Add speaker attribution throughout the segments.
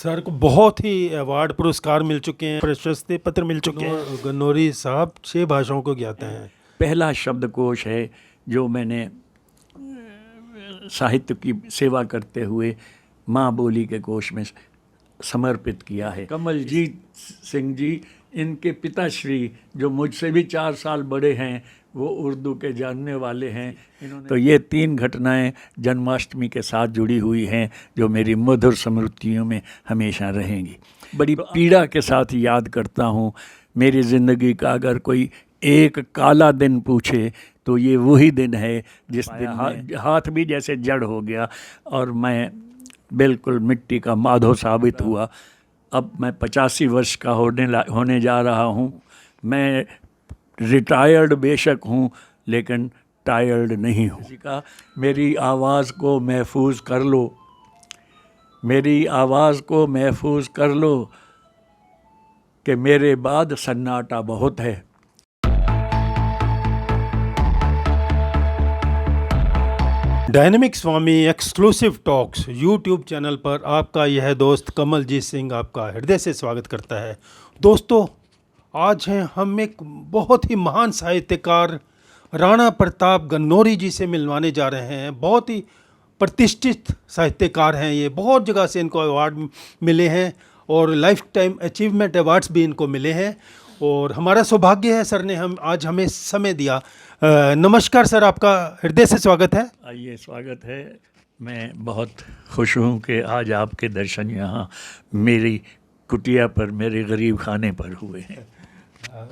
Speaker 1: Sir को बहुत ही award पुरस्कार मिल चुके हैं, प्रशस्ति पत्र मिल चुके हैं। गन्नौरी साहब 6 भाषाओं को ज्ञाते हैं।
Speaker 2: पहला शब्दकोश है जो मैंने साहित्य की सेवा करते हुए माँ बोली के कोश में समर्पित किया है। कमलजीत सिंह जी, इनके पिताश्री जो मुझसे भी 4 साल बड़े हैं, वो उर्दू के जानने वाले हैं। तो ये 3 घटनाएं जन्माष्टमी के साथ जुड़ी हुई हैं जो मेरी मधुर स्मृतियों में हमेशा रहेंगी। बड़ी पीड़ा के साथ याद करता हूँ। मेरी ज़िंदगी का अगर कोई एक काला दिन पूछे तो ये वही दिन है जिस दिन हाथ भी जैसे जड़ हो गया और मैं बिल्कुल मिट्टी का माधो साबित हुआ। अब मैं 85 वर्ष का होने जा रहा हूँ। मैं रिटायर्ड बेशक हूँ लेकिन टायर्ड नहीं हूँ। किसी का मेरी आवाज़ को महफूज कर लो, मेरी आवाज़ को महफूज कर लो कि मेरे बाद सन्नाटा बहुत है।
Speaker 1: डायनेमिक स्वामी एक्सक्लूसिव टॉक्स यूट्यूब चैनल पर आपका यह दोस्त कमलजीत सिंह आपका हृदय से स्वागत करता है। दोस्तों, आज हैं हम एक बहुत ही महान साहित्यकार राणा प्रताप गन्नौरी जी से मिलवाने जा रहे हैं। बहुत ही प्रतिष्ठित साहित्यकार हैं ये, बहुत जगह से इनको अवार्ड मिले हैं और लाइफ टाइम अचीवमेंट अवार्ड्स भी इनको मिले हैं और हमारा सौभाग्य है सर ने आज हमें समय दिया। नमस्कार सर, आपका हृदय से स्वागत है।
Speaker 2: आइए, स्वागत है। मैं बहुत खुश हूँ कि आज आपके दर्शन यहाँ मेरी कुटिया पर, मेरे गरीब खाने पर हुए हैं।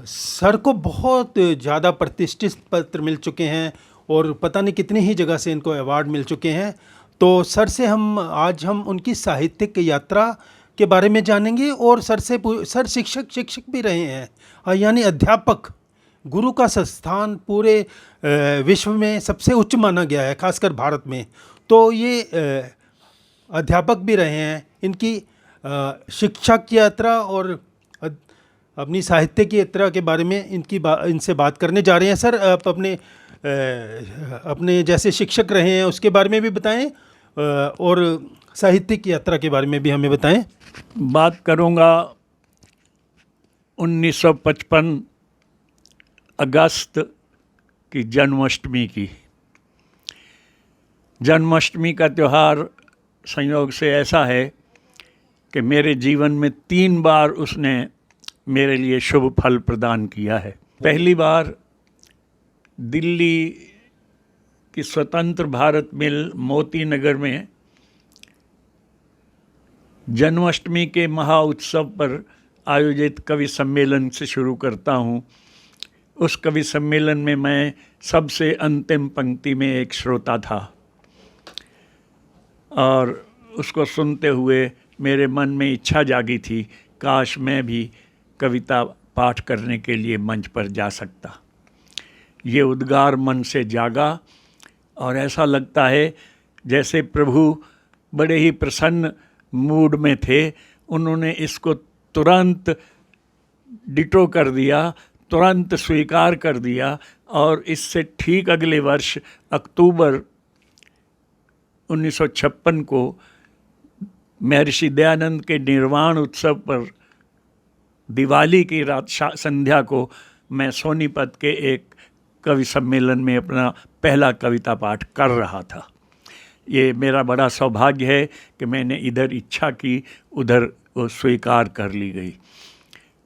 Speaker 1: सर को बहुत ज़्यादा प्रतिष्ठित पत्र मिल चुके हैं और पता नहीं कितनी ही जगह से इनको अवार्ड मिल चुके हैं। तो सर से आज हम उनकी साहित्यिक यात्रा के बारे में जानेंगे और सर शिक्षक भी रहे हैं, यानी अध्यापक। गुरु का स्थान पूरे विश्व में सबसे उच्च माना गया है, खासकर भारत में। तो ये अध्यापक भी रहे हैं। इनकी शिक्षा की यात्रा और अपनी साहित्य की यात्रा के बारे में इनसे बात करने जा रहे हैं। सर, आप अपने जैसे शिक्षक रहे हैं उसके बारे में भी बताएं और साहित्य की यात्रा के बारे में भी हमें बताएं।
Speaker 2: बात करूंगा 1955 अगस्त की जन्माष्टमी की। जन्माष्टमी का त्यौहार संयोग से ऐसा है कि मेरे जीवन में 3 बार उसने मेरे लिए शुभ फल प्रदान किया है। पहली बार दिल्ली की स्वतंत्र भारत मिल मोती नगर में जन्माष्टमी के महाउत्सव पर आयोजित कवि सम्मेलन से शुरू करता हूँ। उस कवि सम्मेलन में मैं सबसे अंतिम पंक्ति में एक श्रोता था और उसको सुनते हुए मेरे मन में इच्छा जागी थी, काश मैं भी कविता पाठ करने के लिए मंच पर जा सकता। ये उद्गार मन से जागा और ऐसा लगता है जैसे प्रभु बड़े ही प्रसन्न मूड में थे। उन्होंने इसको तुरंत डिटो कर दिया, तुरंत स्वीकार कर दिया और इससे ठीक अगले वर्ष अक्टूबर 1956 को महर्षि दयानंद के निर्वाण उत्सव पर दिवाली की रात संध्या को मैं सोनीपत के एक कवि सम्मेलन में अपना पहला कविता पाठ कर रहा था। ये मेरा बड़ा सौभाग्य है कि मैंने इधर इच्छा की, उधर वो स्वीकार कर ली गई।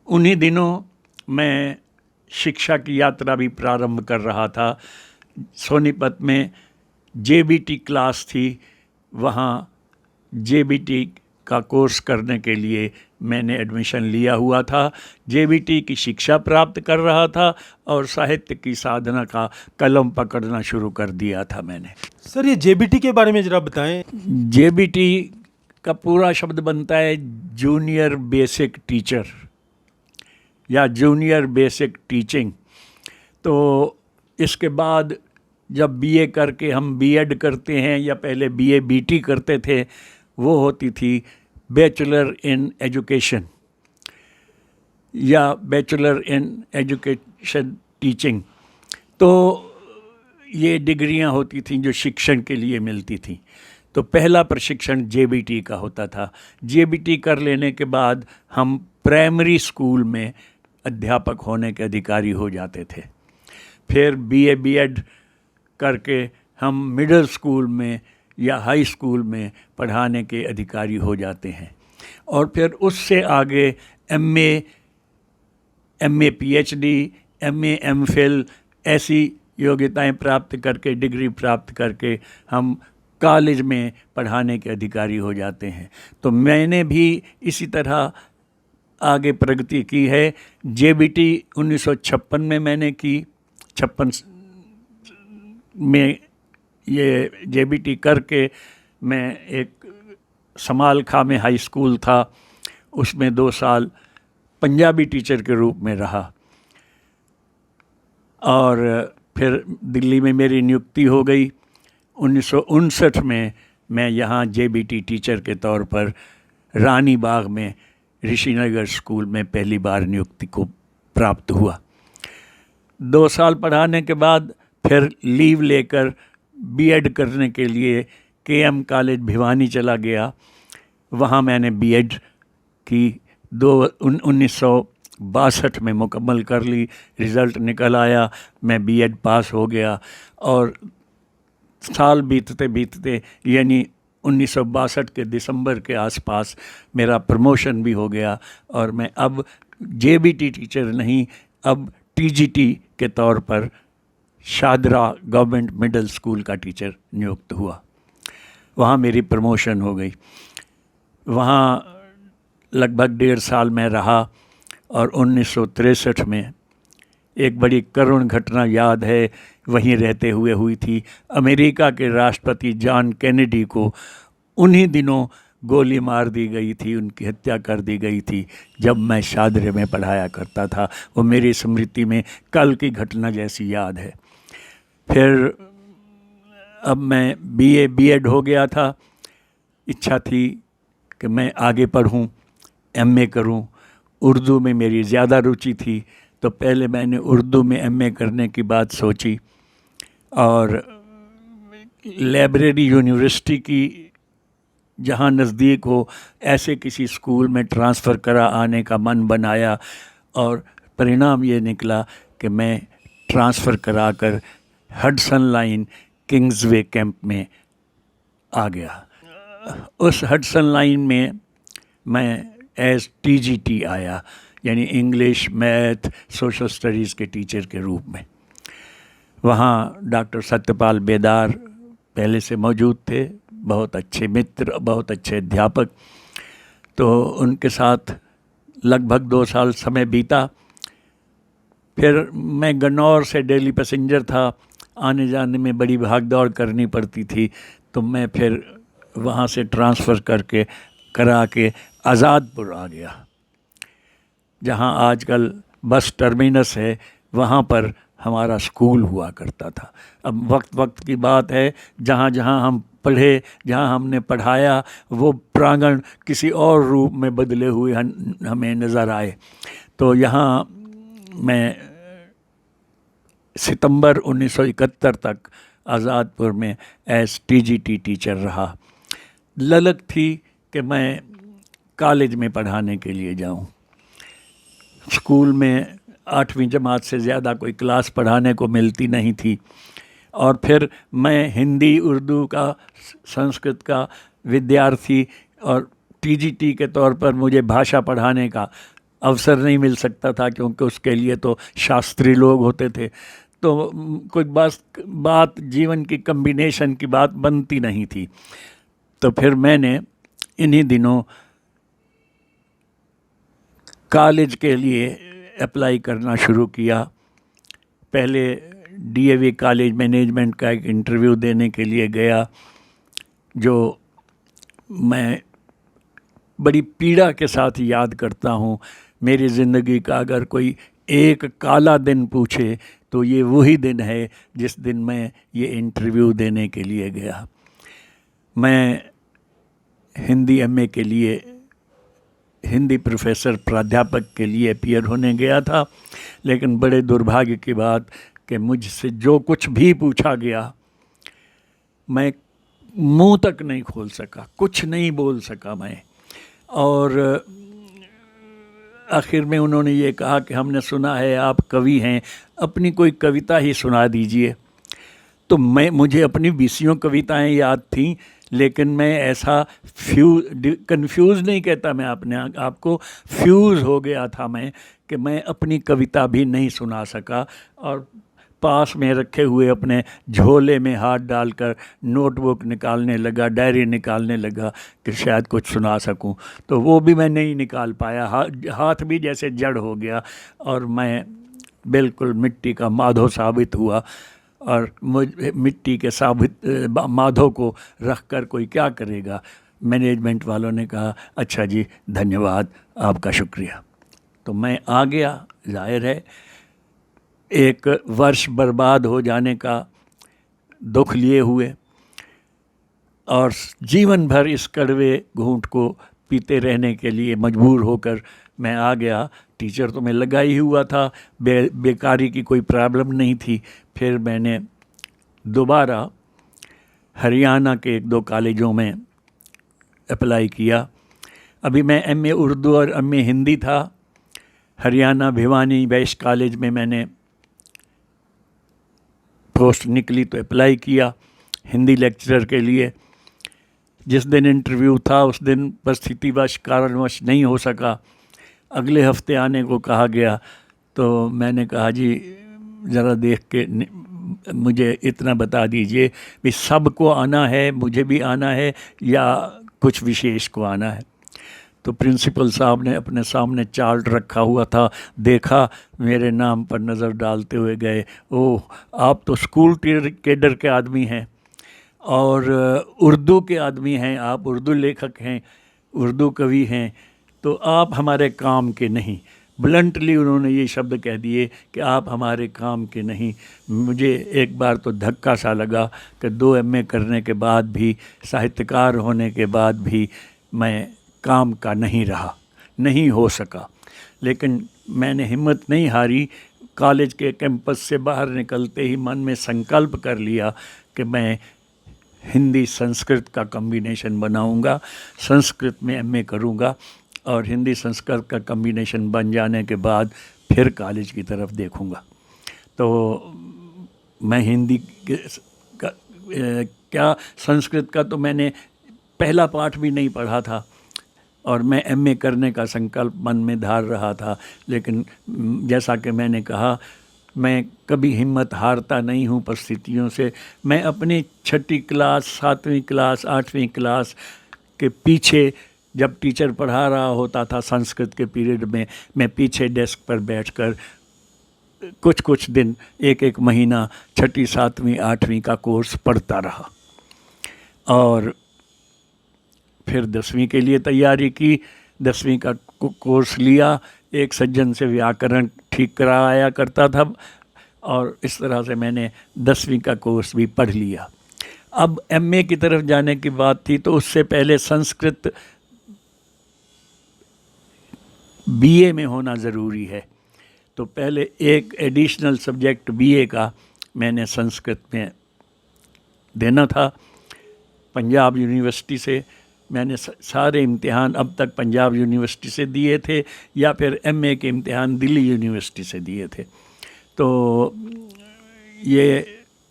Speaker 2: उन्हीं दिनों मैं शिक्षा की यात्रा भी प्रारंभ कर रहा था। सोनीपत में जेबीटी क्लास थी, वहाँ जेबीटी का कोर्स करने के लिए मैंने एडमिशन लिया हुआ था। जेबीटी की शिक्षा प्राप्त कर रहा था और साहित्य की साधना का कलम पकड़ना शुरू कर दिया था मैंने।
Speaker 1: सर, ये जेबीटी के बारे में ज़रा बताएं।
Speaker 2: जेबीटी का पूरा शब्द बनता है जूनियर बेसिक टीचर या जूनियर बेसिक टीचिंग। तो इसके बाद जब बीए करके हम बीएड करते हैं या पहले बीए बीटी करते थे, वो होती थी बैचलर इन एजुकेशन या बैचलर इन एजुकेशन टीचिंग। तो ये डिग्रियां होती थीं जो शिक्षण के लिए मिलती थीं। तो पहला प्रशिक्षण जेबीटी का होता था। जेबीटी कर लेने के बाद हम प्राइमरी स्कूल में अध्यापक होने के अधिकारी हो जाते थे। फिर बीए बीएड करके हम मिडिल स्कूल में या हाई स्कूल में पढ़ाने के अधिकारी हो जाते हैं। और फिर उससे आगे एमए पीएचडी, एमए एमफिल ऐसी योग्यताएं प्राप्त करके, डिग्री प्राप्त करके हम कॉलेज में पढ़ाने के अधिकारी हो जाते हैं। तो मैंने भी इसी तरह आगे प्रगति की है। जेबीटी 1956 में मैंने की, 56 में ये जेबीटी करके मैं एक समालखा में हाई स्कूल था, उसमें 2 साल पंजाबी टीचर के रूप में रहा। और फिर दिल्ली में मेरी नियुक्ति हो गई। 1959 में मैं यहाँ जेबीटी टीचर के तौर पर रानी बाग में ऋषिनगर स्कूल में पहली बार नियुक्ति को प्राप्त हुआ। 2 साल पढ़ाने के बाद फिर लीव लेकर बीएड करने के लिए केएम कॉलेज भिवानी चला गया। वहाँ मैंने बीएड की 1962 में मुकम्मल कर ली। रिज़ल्ट निकल आया, मैं बीएड पास हो गया। और साल बीतते बीतते यानी 1962 के दिसंबर के आसपास मेरा प्रमोशन भी हो गया और मैं अब जेबीटी टीचर नहीं, अब टीजीटी के तौर पर शादरा गवर्नमेंट मिडिल स्कूल का टीचर नियुक्त हुआ। वहाँ मेरी प्रमोशन हो गई। वहाँ लगभग 1.5 साल मैं रहा और 1963 में एक बड़ी करुण घटना याद है, वहीं रहते हुए हुई थी। अमेरिका के राष्ट्रपति जॉन कैनेडी को उन्हीं दिनों गोली मार दी गई थी, उनकी हत्या कर दी गई थी जब मैं शादरे में पढ़ाया करता था। वो मेरी स्मृति में कल की घटना जैसी याद है। फिर अब मैं बीए बीएड हो गया था। इच्छा थी कि मैं आगे पढ़ूं, एमए करूं। उर्दू में मेरी ज़्यादा रुचि थी, तो पहले मैंने उर्दू में एमए करने की बात सोची और लाइब्रेरी यूनिवर्सिटी की जहाँ नज़दीक हो ऐसे किसी स्कूल में ट्रांसफ़र करा आने का मन बनाया और परिणाम ये निकला कि मैं ट्रांसफ़र कराकर हडसन लाइन किंग्सवे कैंप में आ गया। उस हडसन लाइन में मैं एज टीजीटी आया, यानी इंग्लिश, मैथ, सोशल स्टडीज़ के टीचर के रूप में। वहाँ डॉक्टर सत्यपाल बेदार पहले से मौजूद थे, बहुत अच्छे मित्र, बहुत अच्छे अध्यापक। तो उनके साथ लगभग 2 साल समय बीता। फिर मैं गन्नौर से डेली पैसेंजर था, आने जाने में बड़ी भागदौड़ करनी पड़ती थी, तो मैं फिर वहाँ से ट्रांसफ़र करा के आज़ादपुर आ गया, जहाँ आजकल बस टर्मिनस है, वहाँ पर हमारा स्कूल हुआ करता था। अब वक्त की बात है, जहाँ जहाँ हम पढ़े, जहाँ हमने पढ़ाया, वो प्रांगण किसी और रूप में बदले हुए हमें नज़र आए। तो यहाँ मैं सितंबर 1971 तक आज़ादपुर में एज टीजीटी टीचर रहा। ललक थी कि मैं कॉलेज में पढ़ाने के लिए जाऊं। स्कूल में 8वीं जमात से ज़्यादा कोई क्लास पढ़ाने को मिलती नहीं थी और फिर मैं हिंदी, उर्दू का, संस्कृत का विद्यार्थी और टीजीटी के तौर पर मुझे भाषा पढ़ाने का अवसर नहीं मिल सकता था, क्योंकि उसके लिए तो शास्त्री लोग होते थे। तो कोई बात जीवन की कम्बिनेशन की बात बनती नहीं थी। तो फिर मैंने इन्हीं दिनों कॉलेज के लिए अप्लाई करना शुरू किया। पहले डीएवी कॉलेज मैनेजमेंट का एक इंटरव्यू देने के लिए गया, जो मैं बड़ी पीड़ा के साथ याद करता हूँ। मेरी ज़िंदगी का अगर कोई एक काला दिन पूछे तो ये वही दिन है जिस दिन मैं ये इंटरव्यू देने के लिए गया। मैं हिंदी एमए के लिए, हिंदी प्रोफेसर, प्राध्यापक के लिए अपीयर होने गया था, लेकिन बड़े दुर्भाग्य की बात कि मुझसे जो कुछ भी पूछा गया, मैं मुंह तक नहीं खोल सका, कुछ नहीं बोल सका मैं। और आखिर में उन्होंने ये कहा कि हमने सुना है आप कवि हैं, अपनी कोई कविता ही सुना दीजिए। तो मुझे अपनी 20 कविताएं याद थीं, लेकिन मैं ऐसा कंफ्यूज नहीं कहता, मैं अपने आप को फ्यूज़ हो गया था मैं, कि मैं अपनी कविता भी नहीं सुना सका। और पास में रखे हुए अपने झोले में हाथ डालकर नोटबुक निकालने लगा, डायरी निकालने लगा कि शायद कुछ सुना सकूं, तो वो भी मैं नहीं निकाल पाया। हाथ भी जैसे जड़ हो गया और मैं बिल्कुल मिट्टी का माधो साबित हुआ। और मिट्टी के साबित माधो को रख कर कोई क्या करेगा। मैनेजमेंट वालों ने कहा अच्छा जी धन्यवाद, आपका शुक्रिया। तो मैं आ गया। जाहिर है एक वर्ष बर्बाद हो जाने का दुख लिए हुए और जीवन भर इस कड़वे घूंट को पीते रहने के लिए मजबूर होकर मैं आ गया। टीचर तो मैं लगा ही हुआ था, बेकारी की कोई प्रॉब्लम नहीं थी। फिर मैंने दोबारा हरियाणा के 1-2 कॉलेजों में अप्लाई किया। अभी मैं एमए उर्दू और एमए हिंदी था। हरियाणा भिवानी वैश्य कॉलेज में मैंने पोस्ट निकली तो अप्लाई किया हिंदी लेक्चरर के लिए। जिस दिन इंटरव्यू था उस दिन परिस्थितिवश कारणवश नहीं हो सका, अगले हफ्ते आने को कहा गया। तो मैंने कहा जी ज़रा देख के मुझे इतना बता दीजिए कि सबको आना है, मुझे भी आना है, या कुछ विशेष को आना है। तो प्रिंसिपल साहब ने अपने सामने चार्ट रखा हुआ था, देखा, मेरे नाम पर नज़र डालते हुए गए, ओह आप तो स्कूल कैडर के आदमी हैं और उर्दू के आदमी हैं, आप उर्दू लेखक हैं, उर्दू कवि हैं, तो आप हमारे काम के नहीं। ब्लंटली उन्होंने ये शब्द कह दिए कि आप हमारे काम के नहीं। मुझे एक बार तो धक्का सा लगा कि 2 एमए करने के बाद भी, साहित्यकार होने के बाद भी मैं काम का नहीं रहा, नहीं हो सका। लेकिन मैंने हिम्मत नहीं हारी। कॉलेज के कैंपस से बाहर निकलते ही मन में संकल्प कर लिया कि मैं हिंदी संस्कृत का कॉम्बिनेशन बनाऊंगा, संस्कृत में एमए करूंगा और हिंदी संस्कृत का कॉम्बिनेशन बन जाने के बाद फिर कॉलेज की तरफ देखूंगा। तो मैं हिंदी क्या संस्कृत का तो मैंने पहला पाठ भी नहीं पढ़ा था और मैं एमए करने का संकल्प मन में धार रहा था। लेकिन जैसा कि मैंने कहा, मैं कभी हिम्मत हारता नहीं हूँ परिस्थितियों से। मैं अपनी 6ठी क्लास, 7वीं क्लास, 8वीं क्लास के पीछे, जब टीचर पढ़ा रहा होता था संस्कृत के पीरियड में, मैं पीछे डेस्क पर बैठकर कुछ दिन, 1-1 महीना 6ठी, 7वीं, 8वीं का कोर्स पढ़ता रहा। और फिर 10वीं के लिए तैयारी की, 10वीं का कोर्स लिया। एक सज्जन से व्याकरण ठीक कराया करता था और इस तरह से मैंने 10वीं का कोर्स भी पढ़ लिया। अब एमए की तरफ जाने की बात थी, तो उससे पहले संस्कृत बीए में होना ज़रूरी है। तो पहले एक एडिशनल सब्जेक्ट बीए का मैंने संस्कृत में देना था। पंजाब यूनिवर्सिटी से मैंने सारे इम्तिहान अब तक पंजाब यूनिवर्सिटी से दिए थे या फिर एमए के इम्तिहान दिल्ली यूनिवर्सिटी से दिए थे। तो ये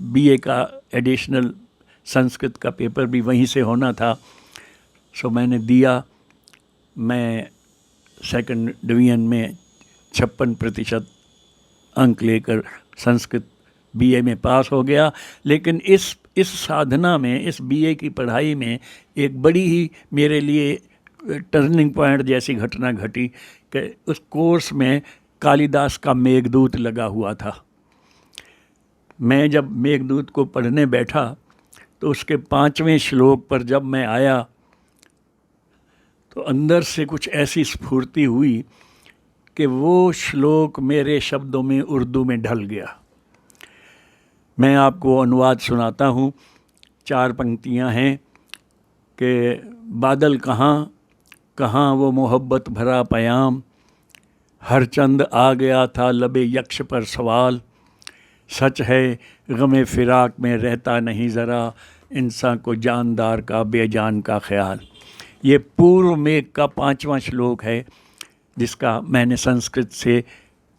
Speaker 2: बीए का एडिशनल संस्कृत का पेपर भी वहीं से होना था। सो मैंने दिया। मैं 2nd डिवीज़न में 56% अंक लेकर संस्कृत बीए में पास हो गया। लेकिन इस साधना में, इस बीए की पढ़ाई में एक बड़ी ही मेरे लिए टर्निंग पॉइंट जैसी घटना घटी कि उस कोर्स में कालिदास का मेघदूत लगा हुआ था। मैं जब मेघदूत को पढ़ने बैठा तो उसके 5वें श्लोक पर जब मैं आया तो अंदर से कुछ ऐसी स्फूर्ति हुई कि वो श्लोक मेरे शब्दों में उर्दू में ढल गया। मैं आपको अनुवाद सुनाता हूँ। 4 पंक्तियाँ हैं कि बादल कहाँ कहाँ वो मोहब्बत भरा पयाम, हर चंद आ गया था लबे यक्ष पर सवाल, सच है गमे फिराक में रहता नहीं ज़रा, इंसान को जानदार का बेजान का ख्याल। ये पूर्व मेघ का 5वां श्लोक है, जिसका मैंने संस्कृत से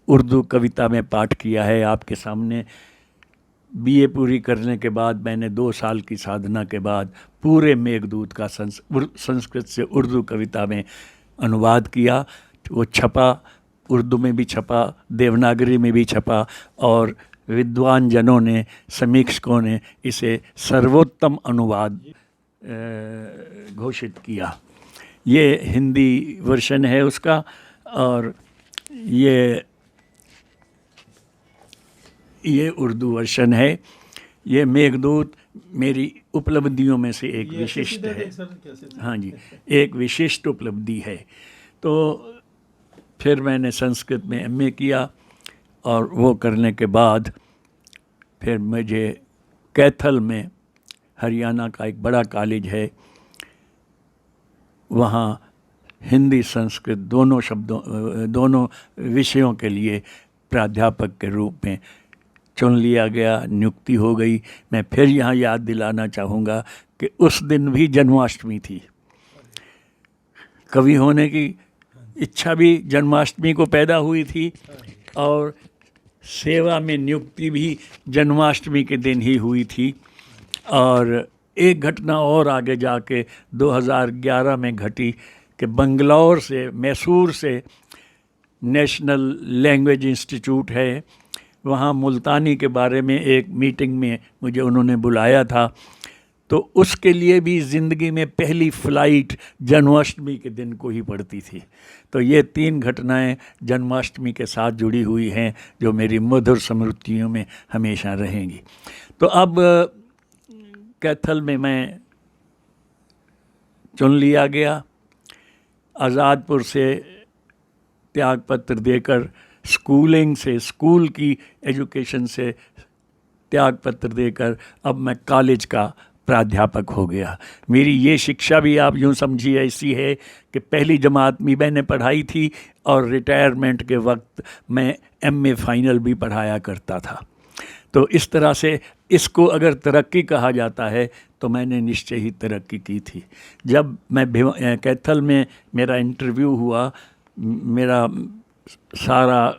Speaker 2: उर्दू कविता में पाठ किया है आपके सामने। बीए पूरी करने के बाद मैंने 2 साल की साधना के बाद पूरे मेघदूत का संस्कृत से उर्दू कविता में अनुवाद किया। वो छपा, उर्दू में भी छपा, देवनागरी में भी छपा, और विद्वान जनों ने, समीक्षकों ने इसे सर्वोत्तम अनुवाद घोषित किया। ये हिंदी वर्षन है उसका, और ये उर्दू वर्षन है। ये मेघदूत मेरी उपलब्धियों में से एक विशिष्ट है। हाँ जी, एक विशिष्ट उपलब्धि है। तो फिर मैंने संस्कृत में एमए किया, और वो करने के बाद फिर मुझे कैथल में, हरियाणा का एक बड़ा कॉलेज है, वहाँ हिंदी संस्कृत दोनों विषयों के लिए प्राध्यापक के रूप में चुन लिया गया, नियुक्ति हो गई। मैं फिर यहाँ याद दिलाना चाहूँगा कि उस दिन भी जन्माष्टमी थी। कवि होने की इच्छा भी जन्माष्टमी को पैदा हुई थी, और सेवा में नियुक्ति भी जन्माष्टमी के दिन ही हुई थी। और एक घटना और आगे जाके 2011 में घटी कि बंगलौर से, मैसूर से नेशनल लैंग्वेज इंस्टीट्यूट है, वहाँ मुल्तानी के बारे में एक मीटिंग में मुझे उन्होंने बुलाया था। तो उसके लिए भी ज़िंदगी में पहली फ़्लाइट जन्माष्टमी के दिन को ही पड़ती थी। तो ये 3 घटनाएं जन्माष्टमी के साथ जुड़ी हुई हैं, जो मेरी मधुर स्मृतियों में हमेशा रहेंगी। तो अब कैथल में मैं चुन लिया गया। आज़ादपुर से त्यागपत्र देकर, स्कूलिंग से, स्कूल की एजुकेशन से त्यागपत्र देकर अब मैं कॉलेज का प्राध्यापक हो गया। मेरी ये शिक्षा भी आप यूँ समझिए ऐसी है कि पहली जमात में मैंने पढ़ाई थी, और रिटायरमेंट के वक्त मैं एमए फाइनल भी पढ़ाया करता था। तो इस तरह से इसको अगर तरक्की कहा जाता है तो मैंने निश्चय ही तरक्की की थी। जब मैं कैथल में मेरा इंटरव्यू हुआ, मेरा सारा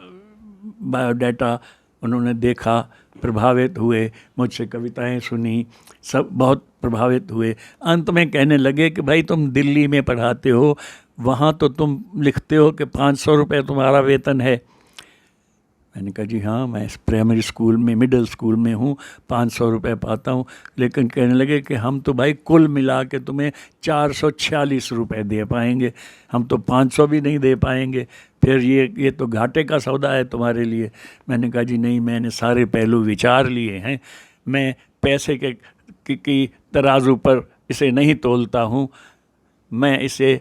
Speaker 2: बायोडाटा उन्होंने देखा, प्रभावित हुए, मुझसे कविताएं सुनी, सब बहुत प्रभावित हुए। अंत में कहने लगे कि भाई तुम दिल्ली में पढ़ाते हो, वहाँ तो तुम लिखते हो कि 500 रुपये तुम्हारा वेतन है। मैंने कहा जी हाँ, मैं प्राइमरी स्कूल में, मिडिल स्कूल में हूँ, 500 रुपये पाता हूँ। लेकिन कहने लगे कि हम तो भाई कुल मिला के तुम्हें 446 रुपये दे पाएंगे, हम तो 500 भी नहीं दे पाएंगे। फिर ये तो घाटे का सौदा है तुम्हारे लिए। मैंने कहा जी नहीं, मैंने सारे पहलू विचार लिए हैं, मैं पैसे की तराजू पर इसे नहीं तोलता हूँ, मैं इसे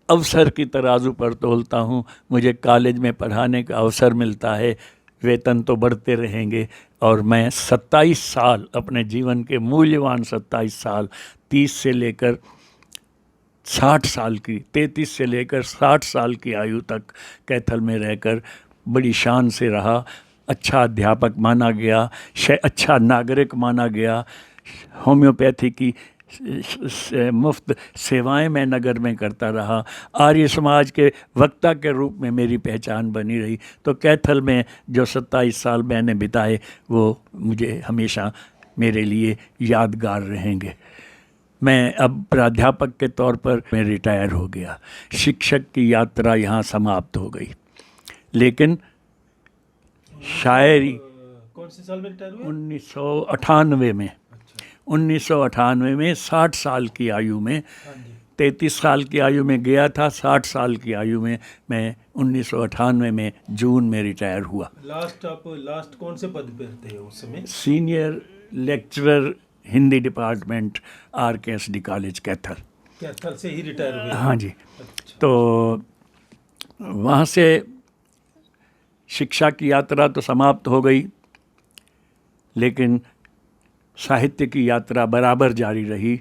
Speaker 2: अवसर की तराजू पर तोलता हूँ। मुझे कॉलेज में पढ़ाने का अवसर मिलता है, वेतन तो बढ़ते रहेंगे, और मैं 27 साल, अपने जीवन के मूल्यवान 27 साल, 30 से लेकर 60 साल की, 33 से लेकर 60 साल की आयु तक कैथल में रहकर बड़ी शान से रहा। अच्छा अध्यापक माना गया, अच्छा नागरिक माना गया। होम्योपैथी की मुफ्त सेवाएं मैं नगर में करता रहा। आर्य समाज के वक्ता के रूप में मेरी पहचान बनी रही। तो कैथल में जो 27 साल मैंने बिताए वो मुझे हमेशा मेरे लिए यादगार रहेंगे। मैं अब प्राध्यापक के तौर पर मैं रिटायर हो गया। शिक्षक की यात्रा यहाँ समाप्त हो गई। लेकिन शायरी
Speaker 1: कौन से साल में रिटायर हुए?
Speaker 2: 1998 में। 1998 में 60 साल की आयु में, 33 साल की आयु में गया था, 60 साल की आयु में मैं 1998 में जून में रिटायर हुआ।
Speaker 1: लास्ट कौन से पद पे थे उस समय?
Speaker 2: Senior lecturer Hindi department, RKSD college Kaithal.
Speaker 1: Kaithal से ही रिटायर हुए?
Speaker 2: हाँ जी।
Speaker 1: अच्छा।
Speaker 2: तो वहाँ से शिक्षा की यात्रा तो समाप्त हो गई, लेकिन साहित्य की यात्रा बराबर जारी रही।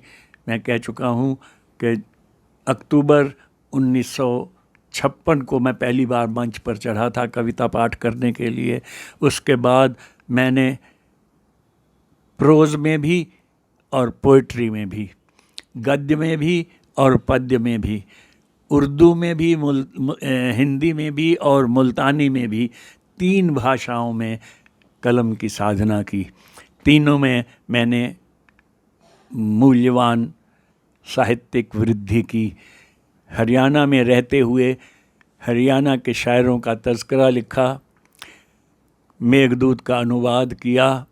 Speaker 2: मैं कह चुका हूँ कि अक्टूबर 1956 को मैं पहली बार मंच पर चढ़ा था कविता पाठ करने के लिए। उसके बाद मैंने प्रोज़ में भी और पोइट्री में भी, गद्य में भी और पद्य में भी, उर्दू में भी, हिंदी में भी और मुल्तानी में भी, 3 भाषाओं में कलम की साधना की। तीनों में मैंने मूल्यवान साहित्यिक वृद्धि की। हरियाणा में रहते हुए हरियाणा के शायरों का तज़किरा लिखा, मेघदूत का अनुवाद किया,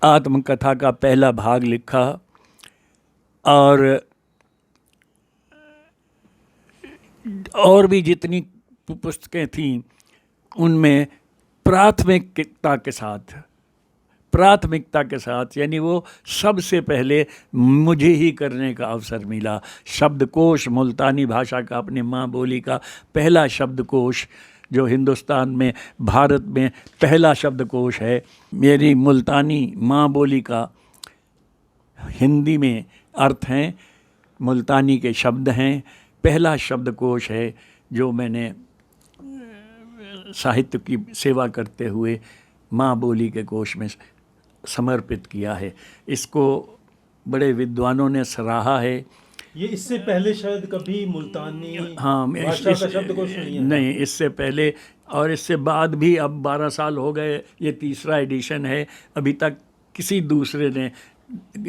Speaker 2: आत्मकथा का पहला भाग लिखा और भी जितनी पुस्तकें थीं उनमें प्राथमिकता के साथ यानी वो सबसे पहले मुझे ही करने का अवसर मिला। शब्दकोश, मुल्तानी भाषा का, अपनी माँ बोली का पहला शब्दकोश जो हिंदुस्तान में, भारत में पहला शब्दकोश है, मेरी मुल्तानी माँ बोली का हिंदी में अर्थ हैं, मुल्तानी के शब्द हैं, पहला शब्दकोश है जो मैंने साहित्य की सेवा करते हुए माँ बोली के कोश में समर्पित किया है। इसको बड़े विद्वानों ने सराहा है।
Speaker 1: ये इससे पहले शायद कभी मुल्तानी
Speaker 2: हाँ,
Speaker 1: भाषा का शब्दकोश नहीं है।
Speaker 2: नहीं, इससे पहले और इससे बाद भी अब 12 साल हो गए, ये 3रा एडिशन है। अभी तक किसी दूसरे ने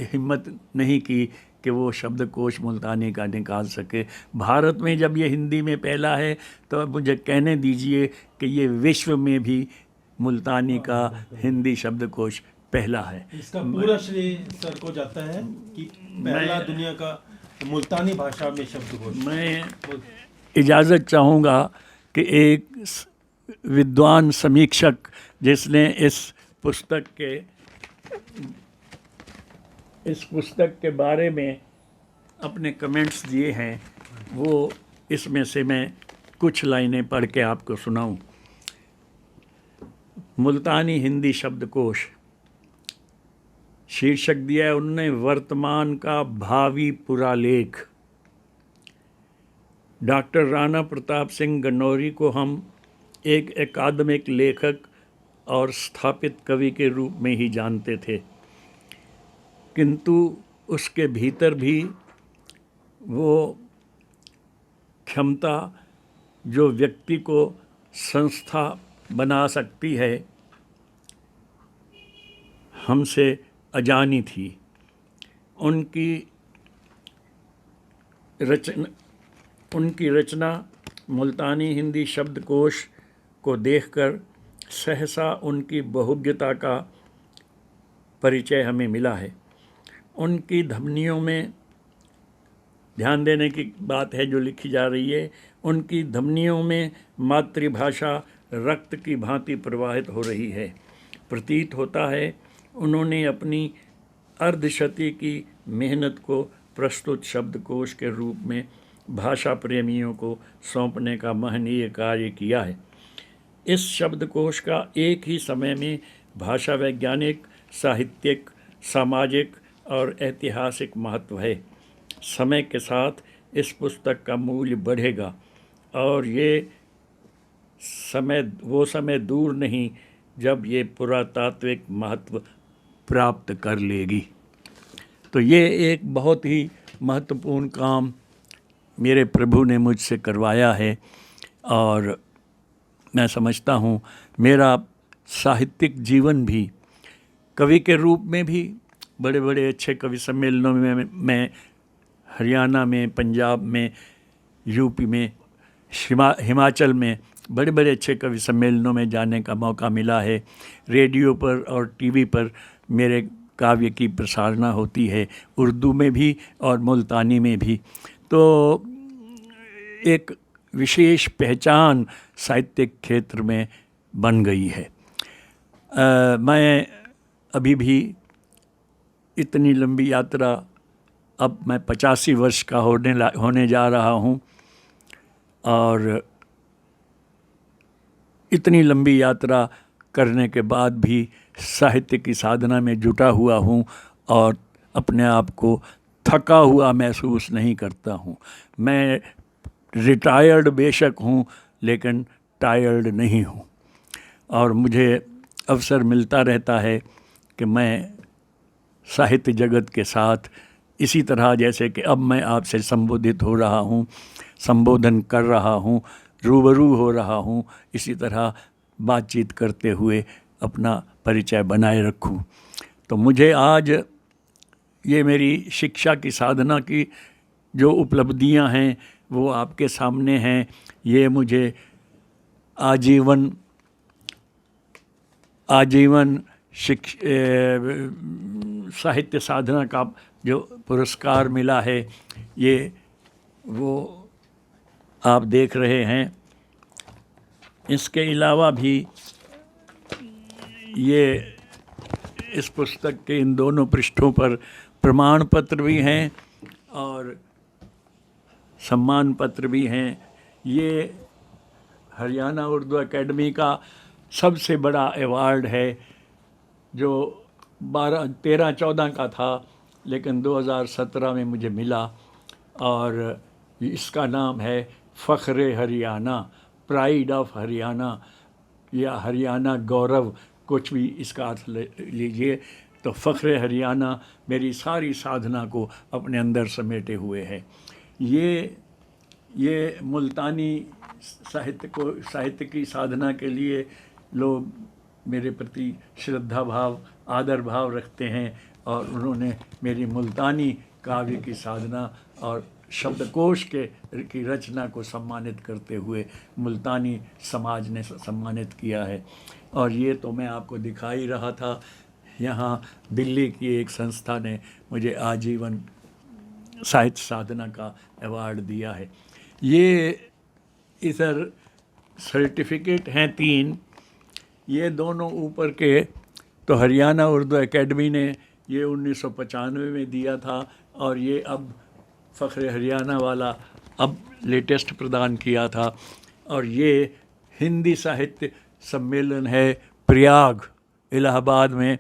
Speaker 2: हिम्मत नहीं की कि वो शब्दकोश मुल्तानी का निकाल सके। भारत में जब ये हिंदी में पहला है तो अब मुझे कहने दीजिए कि ये विश्व में भी मुल्तानी का हिंदी शब्दकोश पहला है।
Speaker 1: इसका पूरा श्रेय सर को जाता है कि पहला दुनिया का मुल्तानी भाषा में शब्दकोश। मैं
Speaker 2: इजाज़त चाहूँगा कि एक विद्वान समीक्षक जिसने इस पुस्तक के बारे में अपने कमेंट्स दिए हैं, वो इसमें से मैं कुछ लाइनें पढ़ के आपको सुनाऊं। मुल्तानी हिंदी शब्दकोश, शीर्षक दिया है उन्होंने वर्तमान का भावी पुरालेख। डॉक्टर राणा प्रताप सिंह गन्नौरी को हम एक अकादमिक लेखक और स्थापित कवि के रूप में ही जानते थे, किंतु उसके भीतर भी वो क्षमता जो व्यक्ति को संस्था बना सकती है हमसे अजानी थी। उनकी रचना मुल्तानी हिंदी शब्दकोश को देखकर सहसा उनकी बहुज्ञता का परिचय हमें मिला है। उनकी धमनियों में, ध्यान देने की बात है जो लिखी जा रही है, उनकी धमनियों में मातृभाषा रक्त की भांति प्रवाहित हो रही है। प्रतीत होता है उन्होंने अपनी अर्धशती की मेहनत को प्रस्तुत शब्दकोश के रूप में भाषा प्रेमियों को सौंपने का महनीय कार्य किया है। इस शब्दकोश का एक ही समय में भाषा वैज्ञानिक, साहित्यिक, सामाजिक और ऐतिहासिक महत्व है। समय के साथ इस पुस्तक का मूल्य बढ़ेगा और वो समय दूर नहीं जब ये पुरातात्विक महत्व प्राप्त कर लेगी। तो ये एक बहुत ही महत्वपूर्ण काम मेरे प्रभु ने मुझसे करवाया है और मैं समझता हूँ मेरा साहित्यिक जीवन भी कवि के रूप में भी बड़े बड़े अच्छे कवि सम्मेलनों में मैं हरियाणा में, पंजाब में, यूपी में, हिमाचल में बड़े बड़े अच्छे कवि सम्मेलनों में जाने का मौका मिला है। रेडियो पर और टीवी पर मेरे काव्य की प्रसारणा होती है, उर्दू में भी और मुल्तानी में भी। तो एक विशेष पहचान साहित्यिक क्षेत्र में बन गई है। मैं अभी भी इतनी लंबी यात्रा, अब मैं 85 वर्ष का होने जा रहा हूँ और इतनी लंबी यात्रा करने के बाद भी साहित्य की साधना में जुटा हुआ हूँ और अपने आप को थका हुआ महसूस नहीं करता हूँ। मैं रिटायर्ड बेशक हूँ लेकिन टायर्ड नहीं हूँ और मुझे अवसर मिलता रहता है कि मैं साहित्य जगत के साथ इसी तरह जैसे कि अब मैं आपसे संबोधित हो रहा हूँ, संबोधन कर रहा हूँ, रूबरू हो रहा हूँ, इसी तरह बातचीत करते हुए अपना परिचय बनाए रखूँ। तो मुझे आज ये मेरी शिक्षा की साधना की जो उपलब्धियां हैं वो आपके सामने हैं। ये मुझे आजीवन साहित्य साधना का जो पुरस्कार मिला है, ये वो आप देख रहे हैं। इसके अलावा भी ये इस पुस्तक के इन दोनों पृष्ठों पर प्रमाण पत्र भी हैं और सम्मान पत्र भी हैं। ये हरियाणा उर्दू एकेडमी का सबसे बड़ा अवार्ड है जो 13-14 का था, लेकिन 2017 में मुझे मिला और इसका नाम है फ़ख्र हरियाणा, प्राइड ऑफ हरियाणा या हरियाणा गौरव, कुछ भी इसका अर्थ लीजिए। तो फ़ख्र हरियाणा मेरी सारी साधना को अपने अंदर समेटे हुए है। ये मुल्तानी साहित्य की साधना के लिए लोग मेरे प्रति श्रद्धा भाव, आदर भाव रखते हैं और उन्होंने मेरी मुल्तानी काव्य की साधना और शब्दकोश की रचना को सम्मानित करते हुए मुल्तानी समाज ने सम्मानित किया है। और ये तो मैं आपको दिखा ही रहा था, यहाँ दिल्ली की एक संस्था ने मुझे आजीवन साहित्य साधना का अवार्ड दिया है। ये इधर सर्टिफिकेट हैं 3, ये दोनों ऊपर के तो हरियाणा उर्दू एकेडमी ने ये 1995 में दिया था और ये अब फ़ख्र हरियाणा वाला अब लेटेस्ट प्रदान किया था। और ये हिंदी साहित्य सम्मेलन है प्रयाग इलाहाबाद में,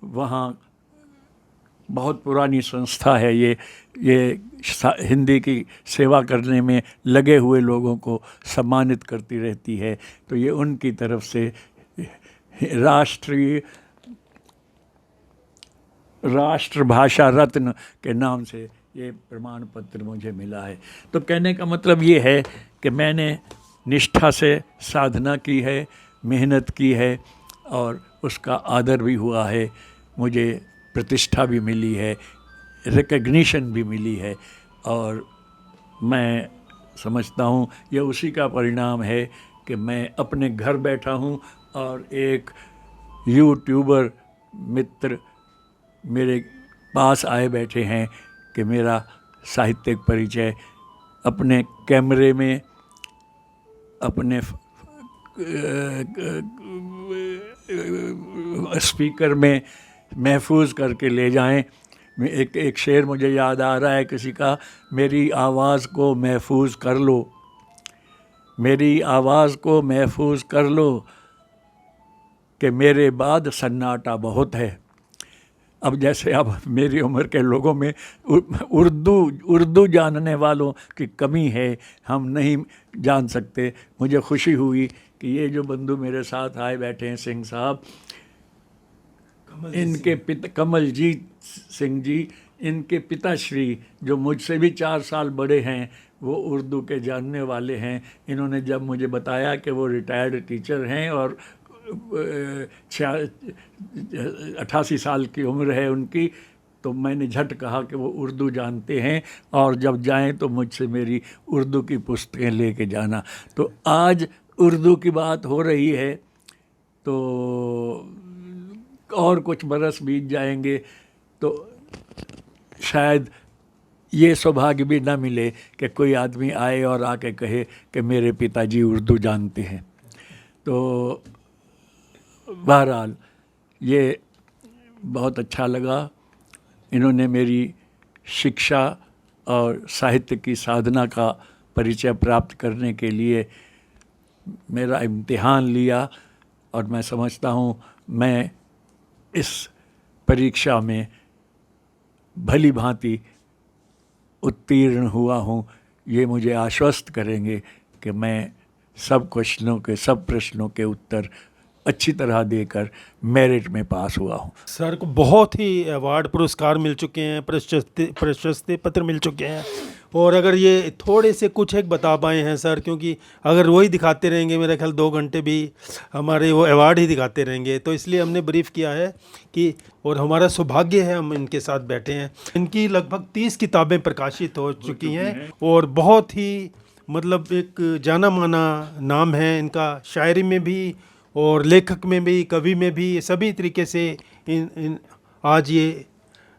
Speaker 2: वहाँ बहुत पुरानी संस्था है ये हिंदी की सेवा करने में लगे हुए लोगों को सम्मानित करती रहती है। तो ये उनकी तरफ से राष्ट्रभाषा रत्न के नाम से ये प्रमाण पत्र मुझे मिला है। तो कहने का मतलब ये है कि मैंने निष्ठा से साधना की है, मेहनत की है और उसका आदर भी हुआ है, मुझे प्रतिष्ठा भी मिली है, रिकग्निशन भी मिली है। और मैं समझता हूँ ये उसी का परिणाम है कि मैं अपने घर बैठा हूँ और एक यूट्यूबर मित्र मेरे पास आए बैठे हैं कि मेरा साहित्यिक परिचय अपने कैमरे में, अपने स्पीकर में महफूज करके ले जाएं। एक शेर मुझे याद आ रहा है किसी का, मेरी आवाज़ को महफूज कर लो, मेरी आवाज़ को महफूज कर लो कि मेरे बाद सन्नाटा बहुत है। अब जैसे अब मेरी उम्र के लोगों में उर्दू जानने वालों की कमी है, हम नहीं जान सकते। मुझे खुशी हुई कि ये जो बंधु मेरे साथ आए बैठे हैं सिंह साहब, इनके पिता कमलजीत सिंह जी, इनके पिताश्री जो मुझसे भी 4 साल बड़े हैं, वो उर्दू के जानने वाले हैं। इन्होंने जब मुझे बताया कि वो रिटायर्ड टीचर हैं और 88 साल की उम्र है उनकी, तो मैंने झट कहा कि वो उर्दू जानते हैं और जब जाएं तो मुझसे मेरी उर्दू की पुस्तकें लेके जाना। तो आज उर्दू की बात हो रही है तो और कुछ बरस बीत जाएंगे तो शायद ये सौभाग्य भी ना मिले कि कोई आदमी आए और आके कहे कि मेरे पिताजी उर्दू जानते हैं। तो बहरहाल ये बहुत अच्छा लगा, इन्होंने मेरी शिक्षा और साहित्य की साधना का परिचय प्राप्त करने के लिए मेरा इम्तिहान लिया और मैं समझता हूँ मैं इस परीक्षा में भली भांति उत्तीर्ण हुआ हूँ। ये मुझे आश्वस्त करेंगे कि मैं सब प्रश्नों के उत्तर अच्छी तरह देकर मेरिट में पास हुआ हूँ।
Speaker 1: सर को बहुत ही अवार्ड पुरस्कार मिल चुके हैं, प्रशस्ति पत्र मिल चुके हैं। और अगर ये थोड़े से कुछ एक बता पाए हैं सर, क्योंकि अगर वही दिखाते रहेंगे मेरा ख्याल 2 घंटे भी हमारे वो अवार्ड ही दिखाते रहेंगे, तो इसलिए हमने ब्रीफ किया है कि, और हमारा सौभाग्य है हम इनके साथ बैठे हैं। इनकी लगभग 30 किताबें प्रकाशित हो चुकी हैं और बहुत ही मतलब एक जाना माना नाम है इनका, शायरी में भी और लेखक में भी, कवि में भी, सभी तरीके से इन आज ये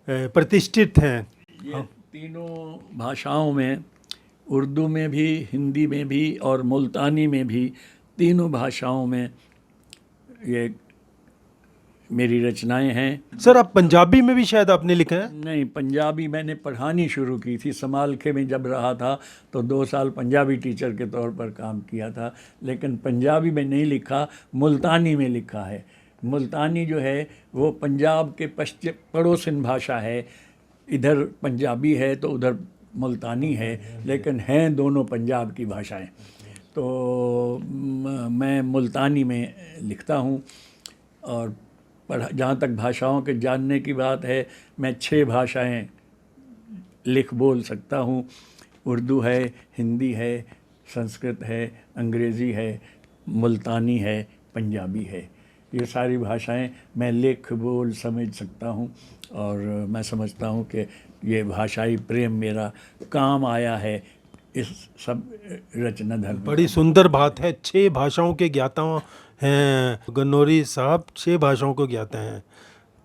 Speaker 1: प्रतिष्ठित हैं।
Speaker 2: ये तीनों भाषाओं में, उर्दू में भी, हिंदी में भी और मुल्तानी में भी, तीनों भाषाओं में ये मेरी रचनाएं हैं।
Speaker 1: सर आप पंजाबी में भी शायद आपने लिखा है?
Speaker 2: नहीं, पंजाबी मैंने पढ़ानी शुरू की थी। समालखे में जब रहा था तो 2 साल पंजाबी टीचर के तौर पर काम किया था, लेकिन पंजाबी में नहीं लिखा, मुल्तानी में लिखा है। मुल्तानी जो है वो पंजाब के पश्चिम पड़ोसन भाषा है। इधर पंजाबी है तो उधर मुल्तानी है, लेकिन हैं दोनों पंजाब की भाषाएं। तो मैं मुल्तानी में लिखता हूँ। और जहाँ तक भाषाओं के जानने की बात है, मैं 6 भाषाएं लिख बोल सकता हूँ। उर्दू है, हिंदी है, संस्कृत है, अंग्रेज़ी है, मुल्तानी है, पंजाबी है। ये सारी भाषाएं मैं लिख बोल समझ सकता हूँ। और मैं समझता हूँ कि ये भाषाई प्रेम मेरा काम आया है इस सब रचना धर्म।
Speaker 1: बड़ी सुंदर बात है। 6 भाषाओं के ज्ञाता हैं गन्नौरी साहब, 6 भाषाओं को ज्ञाता हैं।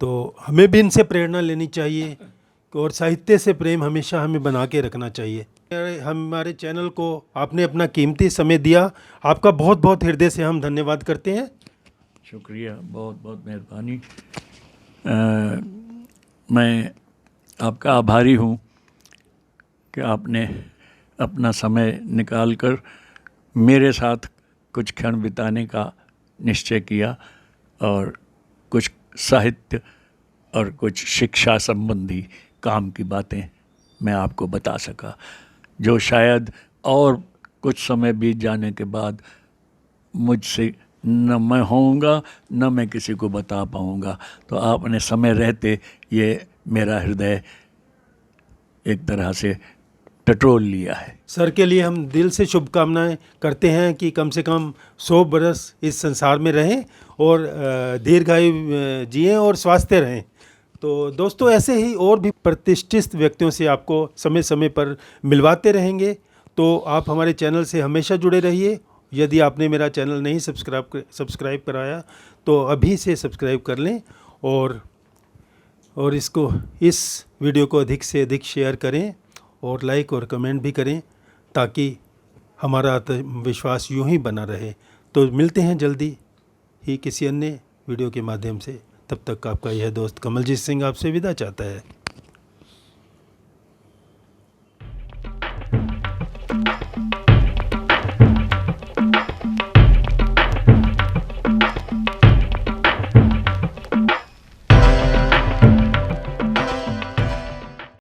Speaker 1: तो हमें भी इनसे प्रेरणा लेनी चाहिए और साहित्य से प्रेम हमेशा हमें बना के रखना चाहिए। हमारे चैनल को आपने अपना कीमती समय दिया, आपका बहुत बहुत हृदय से हम धन्यवाद करते हैं।
Speaker 2: शुक्रिया, बहुत बहुत मेहरबानी। मैं आपका आभारी हूँ कि आपने अपना समय निकालकर मेरे साथ कुछ क्षण बिताने का निश्चय किया और कुछ साहित्य और कुछ शिक्षा संबंधी काम की बातें मैं आपको बता सका, जो शायद और कुछ समय बीत जाने के बाद मुझसे न मैं होऊंगा न मैं किसी को बता पाऊंगा। तो आपने समय रहते ये मेरा हृदय एक तरह से टटोल लिया है।
Speaker 1: सर के लिए हम दिल से शुभकामनाएं करते हैं कि कम से कम 100 बरस इस संसार में रहें और दीर्घायु जिएं और स्वस्थ रहें। तो दोस्तों, ऐसे ही और भी प्रतिष्ठित व्यक्तियों से आपको समय समय पर मिलवाते रहेंगे। तो आप हमारे चैनल से हमेशा जुड़े रहिए। यदि आपने मेरा चैनल नहीं सब्सक्राइब कराया तो अभी से सब्सक्राइब कर लें और इस वीडियो को अधिक से अधिक शेयर करें और लाइक और कमेंट भी करें, ताकि हमारा आत्मविश्वास यूं ही बना रहे। तो मिलते हैं जल्दी ही किसी अन्य वीडियो के माध्यम से। तब तक आपका यह दोस्त कमलजीत सिंह आपसे विदा चाहता है।